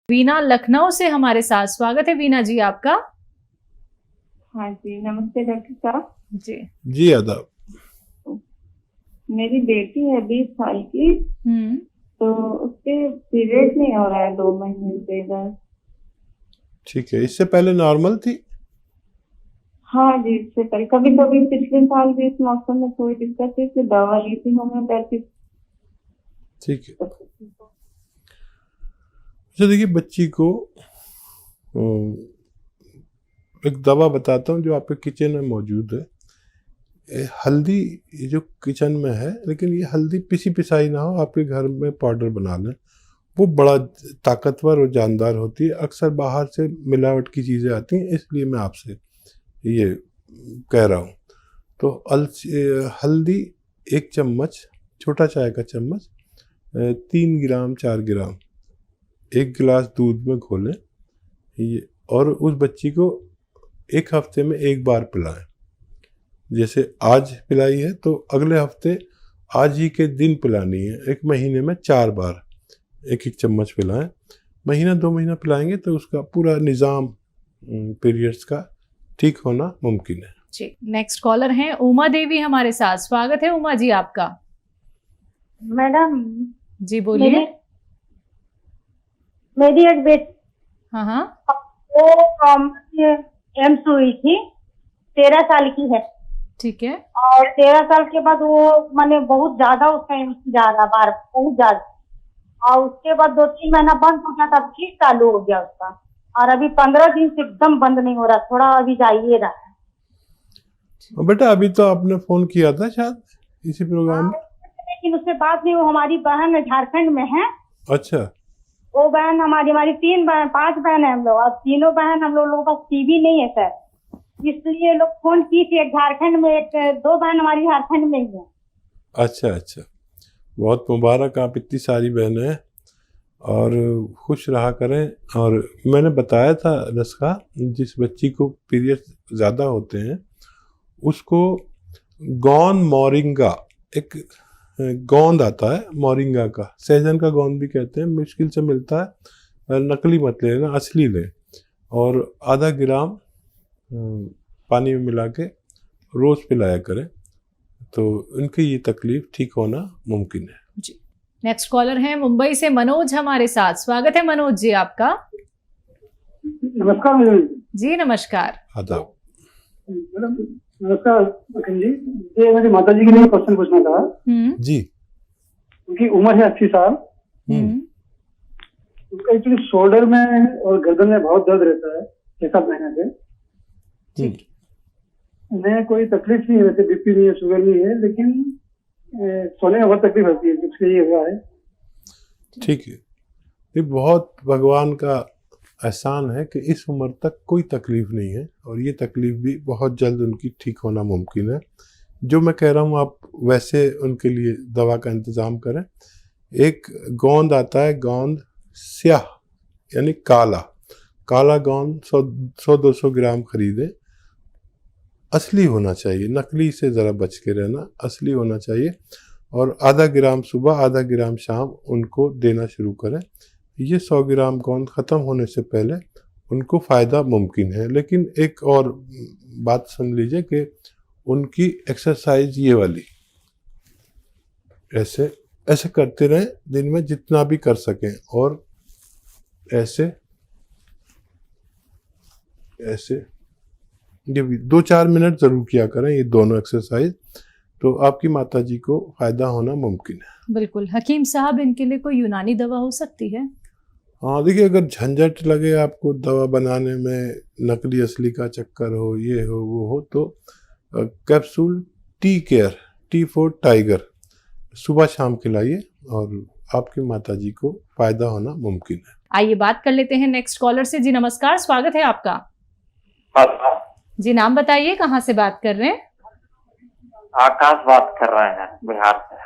वीना लखनऊ से हमारे साथ, स्वागत है वीना जी आपका। हाँ जी, नमस्ते डॉक्टर साहब। जी आदाब। मेरी बेटी है 20 साल की। तो उसके पीरियड नहीं हो रहा है 2 महीने से इधर। ठीक है, इससे पहले नॉर्मल थी? हाँ जी, इससे पहले कभी कभी पिछले साल भी इस मौसम में कोई दिक्कत थी, इसलिए दवा ली थी होम्योपैथिक। ठीक है। अच्छा देखिए, बच्ची को एक दवा बताता हूँ जो आपके किचन में मौजूद है। हल्दी ये जो किचन में है, लेकिन ये हल्दी पिसी पिसाई ना हो, आपके घर में पाउडर बना लें। वो बड़ा ताकतवर और जानदार होती है। अक्सर बाहर से मिलावट की चीज़ें आती हैं, इसलिए मैं आपसे ये कह रहा हूँ। तो हल्दी 1 चम्मच, छोटा चाय का चम्मच, 3 ग्राम 4 ग्राम 1 गिलास दूध में घोलें ये, और उस बच्ची को 1 हफ्ते में 1 बार पिलाएं। जैसे आज पिलाई है तो अगले हफ्ते आज ही के दिन पिलानी है। 1 महीने में 4 बार 1-1 चम्मच पिलाएं। महीना 2 महीना पिलाएंगे तो उसका पूरा निज़ाम पीरियड्स का ठीक होना मुमकिन है। जी, नेक्स्ट कॉलर हैं उमा देवी हमारे साथ, स्वागत है उमा जी आपका। मैडम जी बोलिए। मेरी एक बेटी, हाँ, वो एम्स हुई थी, 13 साल की है। ठीक है। और 13 साल के बाद वो माने बहुत ज्यादा उसका एम्स जा रहा बार, बहुत ज्यादा। और उसके बाद 2-3 महीना बंद हो गया, तब फिर चालू हो गया उसका। और अभी 15 दिन से एकदम बंद नहीं हो रहा, थोड़ा अभी जाइए रहा है। बेटा अभी तो आपने फोन किया था शायद इसी प्रोग्राम में, लेकिन उससे बात नहीं। वो हमारी बहन झारखंड में है। अच्छा। वो बहन हमारी 5 बहन है हम लोग, और तीनों बहन हम लोगों का टीवी नहीं है सर, इसलिए लोग फोन की थी। एक झारखंड में, 2 बहन हमारी झारखंड में ही है। अच्छा अच्छा, बहुत मुबारक, आप इतनी सारी बहनें हैं और खुश रहा करें। और मैंने बताया था रस्का, जिस बच्ची को पीरियड ज़्यादा होते हैं उसको गौन मोरिंगा, एक गोंद आता है मोरिंगा का, सहजन का गोंद भी कहते हैं, मुश्किल से मिलता है। नकली मत लेना, असली लें। और आधा ग्राम पानी में मिला के रोज़ पिलाया करें, तो उनकी ये तकलीफ ठीक होना मुमकिन है। जी, नेक्स्ट कॉलर हैं मुंबई से मनोज हमारे साथ, स्वागत है मनोज जी आपका। नमस्कार मैडम जी नमस्कार। आदाब। मैडम नमस्कार जी। ये मेरी माता जी के लिए क्वेश्चन पूछना था जी। उनकी उम्र है 80 साल। उनका एक्चुअली शोल्डर में और गर्दन में बहुत दर्द रहता है 6-7 महीने से। ठीक। उन्हें कोई तकलीफ नहीं है, वैसे बीपी नहीं है, शुगर नहीं है, लेकिन सोने में बहुत तकलीफ होती है, इसलिए ये हुआ है। ठीक है, ये बहुत भगवान का एहसान है कि इस उम्र तक कोई तकलीफ नहीं है, और ये तकलीफ भी बहुत जल्द उनकी ठीक होना मुमकिन है। जो मैं कह रहा हूँ आप वैसे उनके लिए दवा का इंतज़ाम करें। एक गोंद आता है, गोंद स्याह यानी काला गोंद 100-200 ग्राम खरीदें। असली होना चाहिए, नकली से ज़रा बच के रहना, असली होना चाहिए। और आधा ग्राम सुबह, आधा ग्राम शाम उनको देना शुरू करें। ये 100 ग्राम गोंद ख़त्म होने से पहले उनको फ़ायदा मुमकिन है। लेकिन एक और बात सुन लीजिए कि उनकी एक्सरसाइज ये वाली ऐसे करते रहें दिन में जितना भी कर सकें, और ऐसे ये 2-4 मिनट ज़रूर किया करें, ये दोनों एक्सरसाइज, तो आपकी माता जी को फ़ायदा होना मुमकिन है। बिल्कुल। हकीम साहब, इनके लिए कोई यूनानी दवा हो सकती है? हाँ देखिए, अगर झंझट लगे आपको दवा बनाने में, नकली असली का चक्कर हो, ये हो वो हो, तो capsule tea care, T for tiger, सुबह शाम खिलाइए और आपकी माता जी को फ़ायदा होना मुमकिन है। आइए बात कर लेते हैं नेक्स्ट कॉलर से। जी नमस्कार, स्वागत है आपका। जी नाम बताइए, कहाँ से बात कर रहे हैं? आकाश बात कर रहे हैं बिहार से।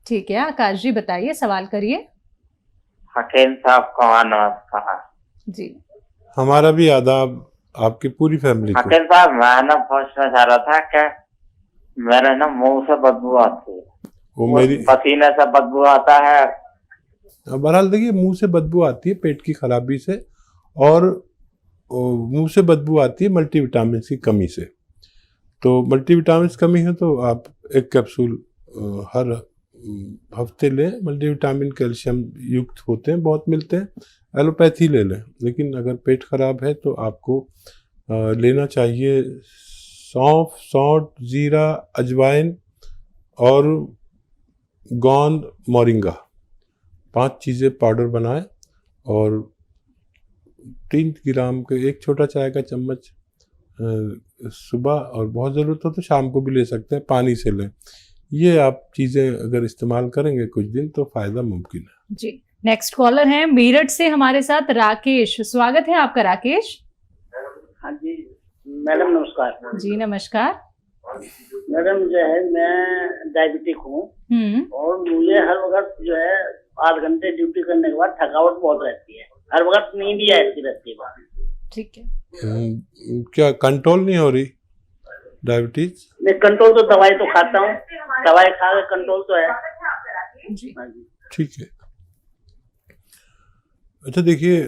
ठीक है आकाश जी, बताइए, सवाल करिए। हकीम साहब को नमस्कार जी। हमारा भी आदाब आपकी पूरी फैमिली को। हकीम साहब, मैं ना पूछना चाह रहा था कि मेरे ना मुंह से बदबू आती है, वो मेरी पसीने से बदबू आता है, बहरहाल देखिए, मुंह से बदबू आती है पेट की खराबी से, और मुंह से बदबू आती है मल्टीविटामिन की कमी से। तो मल्टीविटामिन कमी है तो आप एक कैप्सूल हर हफ्ते लें। मल्टीविटामिन कैल्शियम युक्त होते हैं, बहुत मिलते हैं। एलोपैथी ले लें, लेकिन अगर पेट खराब है तो आपको लेना चाहिए सौंफ, सौंठ, जीरा, अजवाइन और गोंद, मोरिंगा, 5 चीज़ें पाउडर बनाएं और 3 ग्राम के एक छोटा चाय का चम्मच सुबह, और बहुत ज़रूरत हो तो शाम को भी ले सकते हैं, पानी से लें। ये आप चीज़ें अगर इस्तेमाल करेंगे कुछ दिन तो फ़ायदा मुमकिन है। जी, नेक्स्ट कॉलर हैं मेरठ से हमारे साथ राकेश। स्वागत है आपका राकेश। हाँ जी मैडम, नमस्कार। जी नमस्कार। मैडम जो है, मैं डायबिटिक हूँ और मुझे हर वक्त जो है 8 घंटे ड्यूटी करने के बाद थकावट बहुत रहती है, हर वक्त नींद ही आती रहती है। ठीक है। क्या कंट्रोल नहीं हो रही डायबिटीज? मैं कंट्रोल तो दवाई तो खाता हूँ, दवाई खा के कंट्रोल तो है जी। ठीक है। अच्छा देखिए,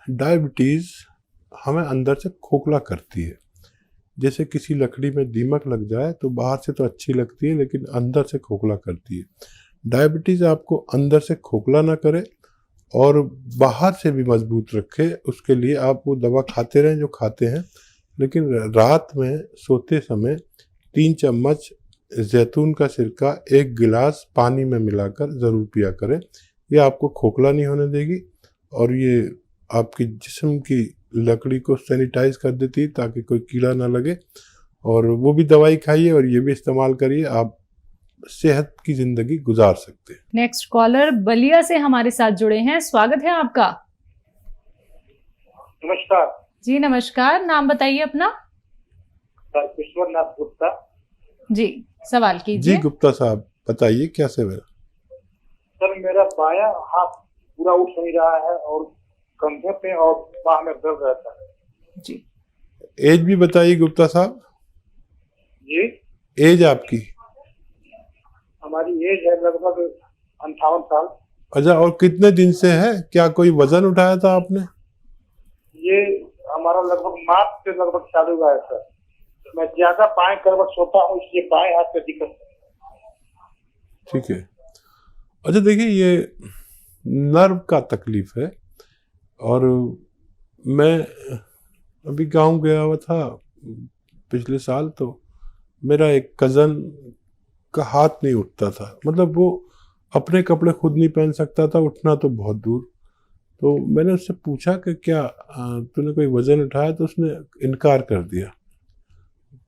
डायबिटीज हमें अंदर से खोखला करती है। जैसे किसी लकड़ी में दीमक लग जाए तो बाहर से तो अच्छी लगती है, लेकिन अंदर से खोखला करती है। डायबिटीज आपको अंदर से खोखला ना करे और बाहर से भी मजबूत रखे, उसके लिए आप वो दवा खाते रहें जो खाते हैं, लेकिन रात में सोते समय 3 चम्मच जैतून का सिरका 1 गिलास पानी में मिलाकर ज़रूर पिया करें। ये आपको खोखला नहीं होने देगी और ये आपकी जिस्म की लकड़ी को सैनिटाइज कर देती है ताकि कोई कीड़ा ना लगे। और वो भी दवाई खाइए और ये भी इस्तेमाल करिए, आप सेहत की जिंदगी गुजार सकते हैं। नेक्स्ट कॉलर बलिया से हमारे साथ जुड़े हैं। स्वागत है आपका। नमस्कार जी नमस्कार। नाम बताइए अपना। सर, विश्वनाथ गुप्ता। जी, सवाल जी कीजिए। गुप्ता साहब बताइए क्या सेवा। सर, मेरा बायां हाथ पूरा उठ नहीं रहा है और कंधे पे और बाह में दर्द रहता है। जी, एज भी बताइए गुप्ता साहब। जी, एज आपकी? हमारी एज है लगभग 58 साल। अच्छा, और कितने दिन से है? क्या कोई वजन उठाया था आपने? ये हमारा लगभग मार्च से लगभग चालू हुआ है सर। मैं ज्यादा बाएं करवट सोता हूँ, इसलिए बाएं हाथ पे दिक्कत है। ठीक है। अच्छा देखिए, ये नर्व का तकलीफ है और मैं अभी गांव गया हुआ था पिछले साल, तो मेरा एक कज़न का हाथ नहीं उठता था, मतलब वो अपने कपड़े खुद नहीं पहन सकता था, उठना तो बहुत दूर। तो मैंने उससे पूछा कि क्या तूने कोई वज़न उठाया, तो उसने इनकार कर दिया।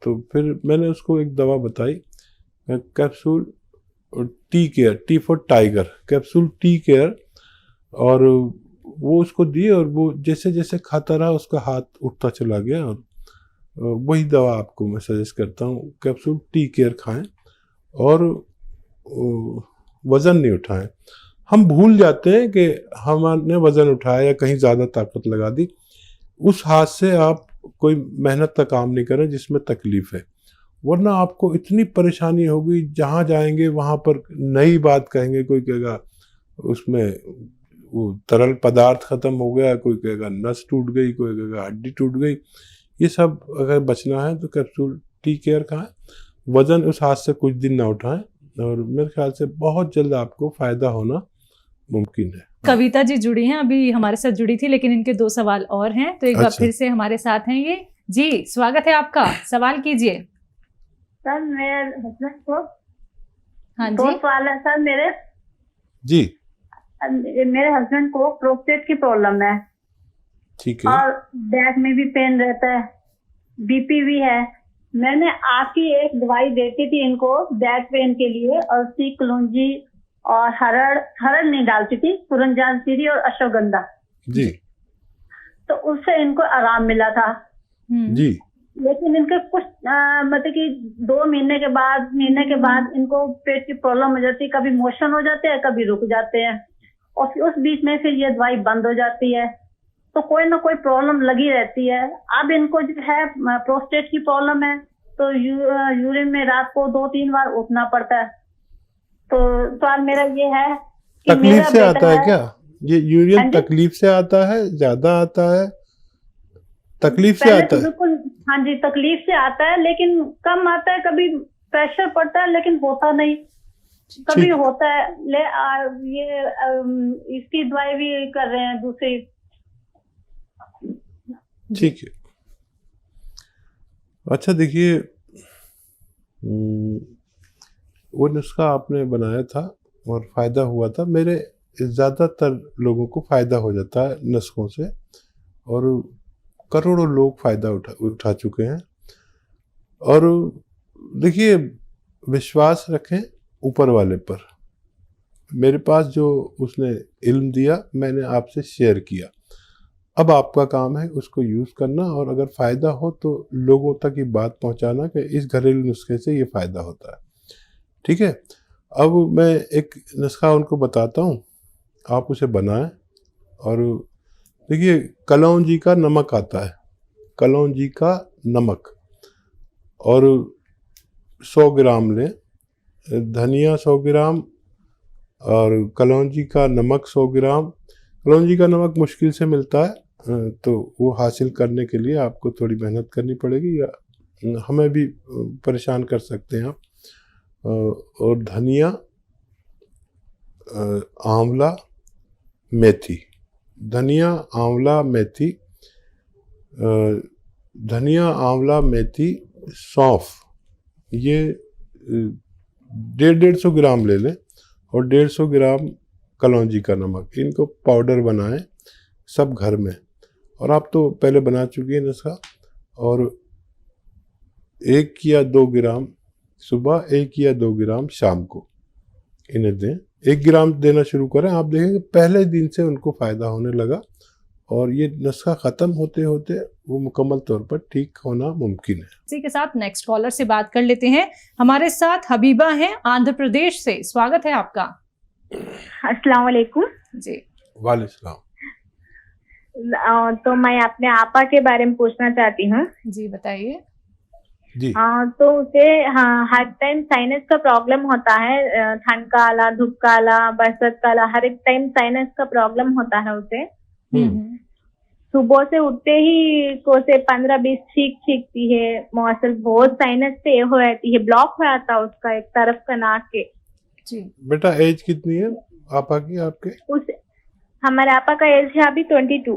तो फिर मैंने उसको एक दवा बताई, capsule tea care, T for tiger, capsule tea care, और वो उसको दी और वो जैसे जैसे खाता रहा उसका हाथ उठता चला गया। और वही दवा आपको मैं सजेस्ट करता हूँ, कैप्सूल टी केयर खाएं और वज़न नहीं उठाएं। हम भूल जाते हैं कि हमने वज़न उठाया या कहीं ज़्यादा ताकत लगा दी। उस हाथ से आप कोई मेहनत का काम नहीं करें जिसमें तकलीफ़ है, वरना आपको इतनी परेशानी होगी, जहाँ जाएंगे वहाँ पर नई बात कहेंगे। कोई कहेगा उसमें वो तरल पदार्थ ख़त्म हो गया, कोई कहेगा नस टूट गई, कोई कहेगा हड्डी टूट गई। ये सब अगर बचना है तो कैप्सूल टी केयर खाएं, वज़न उस हाथ से कुछ दिन ना उठाएं, और मेरे ख्याल से बहुत जल्द आपको फ़ायदा होना मुमकिन है। कविता जी जुड़ी हैं, अभी हमारे साथ जुड़ी थी, लेकिन इनके 2 सवाल और हैं, तो एक बार फिर से हमारे साथ हैं ये। जी, स्वागत है आपका, सवाल कीजिए। सर, मेरे हस्बैंड को हाँ 2 जी। सवाल है सर मेरे। जी मेरे हस्बैंड को प्रोस्टेट की प्रॉब्लम है ठीक है। और बैक में भी पेन रहता है, बीपी भी है। मैंने आपकी एक दवाई देती थी इनको बैक पेन के लिए, और कलौंजी और हरड़ नहीं डालती थी, सुरंजानसीरी और अश्वगंधा जी तो उससे इनको आराम मिला था। जी। लेकिन इनके कुछ मतलब कि 2 महीने के बाद इनको पेट की प्रॉब्लम हो जाती है, कभी मोशन हो जाते हैं, कभी रुक जाते हैं, और फिर उस बीच में फिर ये दवाई बंद हो जाती है। तो कोई ना कोई प्रॉब्लम लगी रहती है। अब इनको जो है प्रोस्टेट की प्रॉब्लम है, तो यूरिन में रात को 2-3 बार उठना पड़ता है। तो सवाल मेरा ये है कि तकलीफ मेरा से आता बेटा है क्या? ये यूरिन हाँ जी। तकलीफ से आता है, ज्यादा आता है? तकलीफ से पहले आता तो है? बिल्कुल, हाँ जी, तकलीफ से आता है, लेकिन कम आता है, कभी प्रेशर पड़ता है लेकिन होता नहीं, कभी ठीक। होता है। इसकी दवाई भी कर रहे हैं दूसरी। ठीक है। अच्छा देखिए, वो नुस्खा आपने बनाया था और फायदा हुआ था। मेरे ज़्यादातर लोगों को फायदा हो जाता है नुस्खों से, और करोड़ों लोग फायदा उठा चुके हैं। और देखिए, विश्वास रखें ऊपर वाले पर। मेरे पास जो उसने इल्म दिया, मैंने आपसे शेयर किया। अब आपका काम है उसको यूज़ करना, और अगर फ़ायदा हो तो लोगों तक ये बात पहुंचाना कि इस घरेलू नुस्खे से ये फ़ायदा होता है। ठीक है। अब मैं एक नुस्खा उनको बताता हूँ, आप उसे बनाएं। और देखिए, कलौंजी का नमक आता है, कलौंजी का नमक, और 100 ग्राम लें, धनिया 100 ग्राम, और कलौंजी का नमक 100 ग्राम। कलौंजी का नमक मुश्किल से मिलता है, तो वो हासिल करने के लिए आपको थोड़ी मेहनत करनी पड़ेगी, या हमें भी परेशान कर सकते हैं आप। और धनिया, आंवला, मेथी, धनिया, आंवला, मेथी, धनिया, आंवला, मेथी, सौंफ, ये 150 ग्राम ले लें, और 150 ग्राम कलौंजी का नमक। इनको पाउडर बनाएं सब घर में, और आप तो पहले बना चुकी हैं नुस्खा। और 1 या 2 ग्राम सुबह, 1 या 2 ग्राम शाम को इन्हें दें। 1 ग्राम देना शुरू करें, आप देखेंगे पहले दिन से उनको फ़ायदा होने लगा, और ये नुस्खा ख़त्म होते होते वो मुकम्मल तौर पर ठीक होना मुमकिन है। इसी के साथ नेक्स्ट कॉलर से बात कर लेते हैं। हमारे साथ हबीबा हैं आंध्र प्रदेश से। स्वागत है आपका। अस्सलाम वालेकुम जी। वालेकुम। तो मैं अपने आपा के बारे में पूछना चाहती हूँ। जी बताइए। जी। तो उसे हर टाइम साइनस का प्रॉब्लम होता है, ठंड का आला, धूप का आला, बरसात का आला, हर एक टाइम साइनस का प्रॉब्लम होता है उसे। सुबह से उठते ही को से 15-20 छींकती है, मौसम बहुत साइनस से हो जाती है, ब्लॉक हो जाता है उसका एक तरफ का नाक के। जी। बेटा एज कितनी है आपा की आपके? उस हमारे आपा का एज है अभी 22।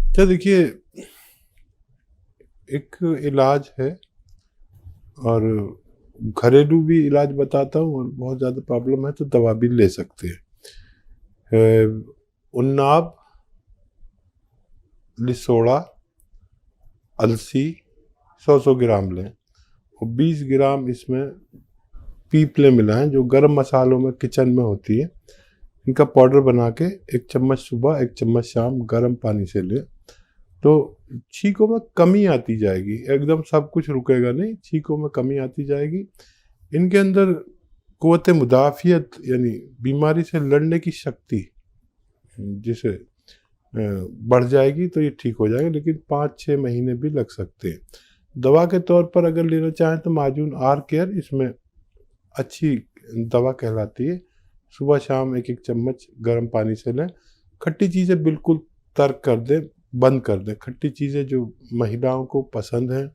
अच्छा देखिए, एक इलाज है, और घरेलू भी इलाज बताता हूँ, और बहुत ज़्यादा प्रॉब्लम है तो दवा भी ले सकते हैं। उन्नाब, लिसोड़ा, अलसी 100 ग्राम लें, और 20 ग्राम इसमें पीपले मिलाएं, जो गरम मसालों में किचन में होती है। इनका पाउडर बना के 1 चम्मच सुबह, 1 चम्मच शाम गर्म पानी से लें, तो छींकों में कमी आती जाएगी। एकदम सब कुछ रुकेगा नहीं, छींकों में कमी आती जाएगी। इनके अंदर क़ुव्वत मुदाफ़ियत, यानी बीमारी से लड़ने की शक्ति जिसे बढ़ जाएगी, तो ये ठीक हो जाएंगे। लेकिन 5-6 महीने भी लग सकते हैं। दवा के तौर पर अगर लेना चाहें तो माजून आर केयर इसमें अच्छी दवा कहलाती है। सुबह शाम 1-1 चम्मच गर्म पानी से लें। खट्टी चीज़ें बिल्कुल तर्क कर दें, बंद कर दें। खट्टी चीज़ें जो महिलाओं को पसंद हैं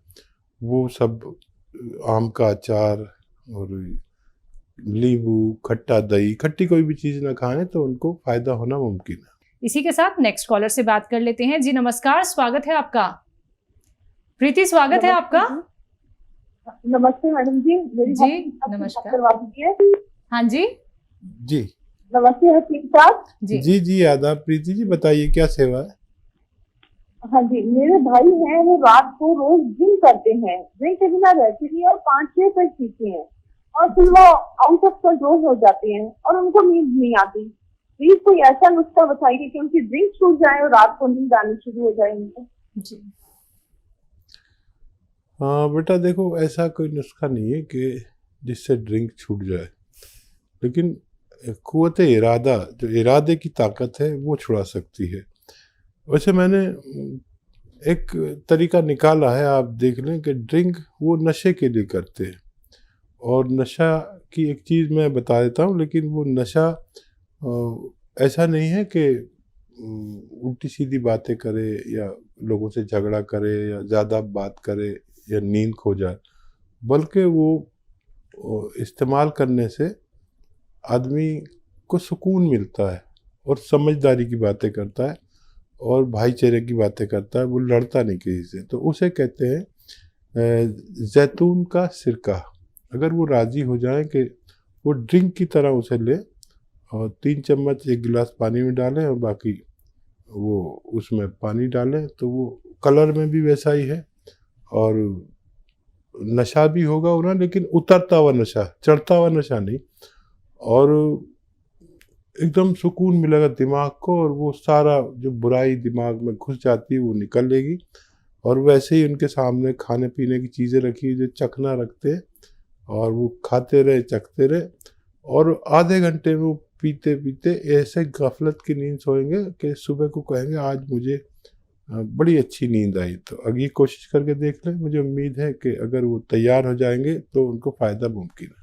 वो सब, आम का अचार और नींबू, खट्टा दही, खट्टी कोई भी चीज़ ना खाएं तो उनको फ़ायदा होना मुमकिन है। इसी के साथ नेक्स्ट कॉलर से बात कर लेते हैं। जी नमस्कार, स्वागत है आपका। प्रीति, स्वागत है आपका। नमस्ते मैडम जी। मेरी जी नमस्कार। करवा दीजिए। हाँ जी। जी नमस्ते हकीम साहब। जी जी जी आदाब। प्रीति जी बताइए क्या सेवा है? हाँ जी, मेरे भाई हैं, वो रात को रोज ड्रिंक करते हैं, ड्रिंक के बिना रहते नहीं, और 5-6 तक पीते हैं, और फिर वो आउट ऑफ कंट्रोल हो जाते हैं, और उनको नींद नहीं आती। प्लीज कोई ऐसा नुस्खा बताइए कि उनकी ड्रिंक छूट जाए और रात को नींद आनी शुरू हो जाए उनको। जी। हाँ बेटा देखो, ऐसा कोई नुस्खा नहीं है कि जिससे ड्रिंक छूट जाए, लेकिन क़ुव्वत इरादा, जो इरादे की ताकत है वो छुड़ा सकती है। वैसे मैंने एक तरीका निकाला है, आप देख लें कि ड्रिंक वो नशे के लिए करते हैं, और नशा की एक चीज़ मैं बता देता हूँ, लेकिन वो नशा ऐसा नहीं है कि उल्टी सीधी बातें करे या लोगों से झगड़ा करे या ज़्यादा बात करे या नींद खो जाए, बल्कि वो इस्तेमाल करने से आदमी को सुकून मिलता है और समझदारी की बातें करता है और भाईचारे की बातें करता है, वो लड़ता नहीं किसी से। तो उसे कहते हैं जैतून का सिरका। अगर वो राज़ी हो जाए कि वो ड्रिंक की तरह उसे ले और 3 चम्मच 1 गिलास पानी में डालें और बाकी वो उसमें पानी डालें, तो वो कलर में भी वैसा ही है और नशा भी होगा उन्हें, लेकिन उतरता हुआ नशा, चढ़ता हुआ नशा नहीं, और एकदम सुकून मिलेगा दिमाग को और वो सारा जो बुराई दिमाग में घुस जाती है वो निकल लेगी। और वैसे ही उनके सामने खाने पीने की चीज़ें रखी जो चखना रखते और वो खाते रहे चखते रहे और आधे घंटे में वो पीते पीते ऐसे गफलत की नींद सोएंगे कि सुबह को कहेंगे आज मुझे बड़ी अच्छी नींद आई। तो अगर ये कोशिश करके देख लें, मुझे उम्मीद है कि अगर वो तैयार हो जाएंगे तो उनको फ़ायदा मुमकिन है।